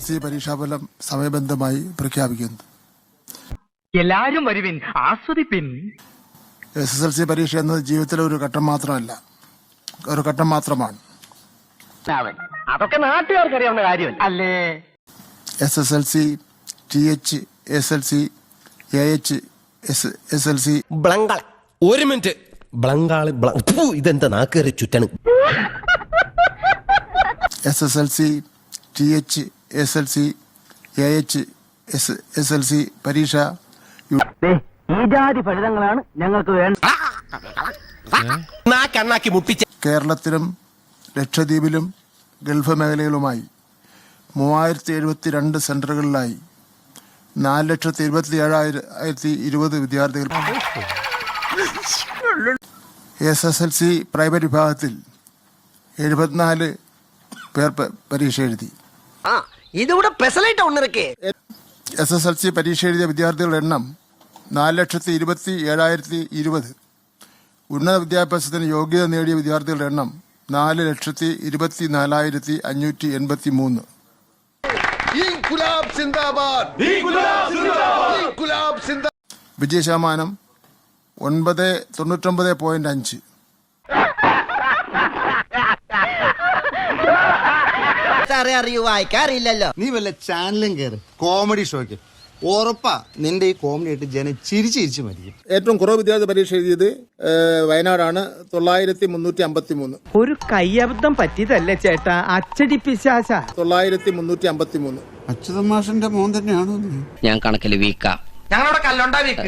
SSLC പരീക്ഷാഫലം സമയബന്ധമായി പ്രഖ്യാപിക്കുന്നു. എല്ലാരും വരുവിൻ, ആസ്വദിപ്പിൻ. SSLC പരീക്ഷ എന്നത് ജീവിതത്തിലെ ഒരു ഘട്ടം മാത്രമാണ്. അതൊക്കെ നാട്ടുകാർക്ക് അറിയാവുന്ന കാര്യമല്ല അല്ലേ? SSLC, TH, SLC, AH, SLC. ഒരു മിനിറ്റ്. ഇതെന്താ നാക്കേറി ചുറ്റാണ്? SSLC, TH, SLC, AH, SLC പരീക്ഷ ഈ ജാതി ഫലിതങ്ങളാണ് ഞങ്ങൾക്ക് വേണ്ട. കേരളത്തിലും ലക്ഷദ്വീപിലും ഗൾഫ് മേഖലയിലുമായി 3072 സെന്ററുകളിലായി 4,27,020 വിദ്യാർത്ഥികൾ SSLC പ്രൈവറ്റ് വിഭാഗത്തിൽ 74 പേർ പരീക്ഷ എഴുതി. SSLC പരീക്ഷ എഴുതിയ വിദ്യാർത്ഥികളുടെ എണ്ണം 4,27,020. ഉന്നത വിദ്യാഭ്യാസത്തിന് യോഗ്യത നേടിയ വിദ്യാർത്ഥികളുടെ എണ്ണം 4,24,583. വിജയശതമാനം 99.5. അറിയൂ വായിക്കാറില്ലല്ലോ. നീ വല്ല ചാനലും കയറി കോമഡി ഷോയ്ക്ക് ഉറപ്പാ നിന്റെ ഈ കോമഡി ആയിട്ട് ജനം ചിരിച്ചു മരിക്കും. ഏറ്റവും കുറവ് വിദ്യാർത്ഥി പരീക്ഷ എഴുതിയത് വയനാടാണ്, 9,353. ഒരു കയ്യബദ്ധം പറ്റിയതല്ലേ ചേട്ടാ, അച്ചടിപ്പിശാശ. 9,353. അച്യുതൻ മാഷിന്റെ മോൻ തന്നെയാണോ? ഞാൻ കണക്കിൽ വീക്കാ. ഞങ്ങളുടെ കല്ലുണ്ടാ വീക്ക്.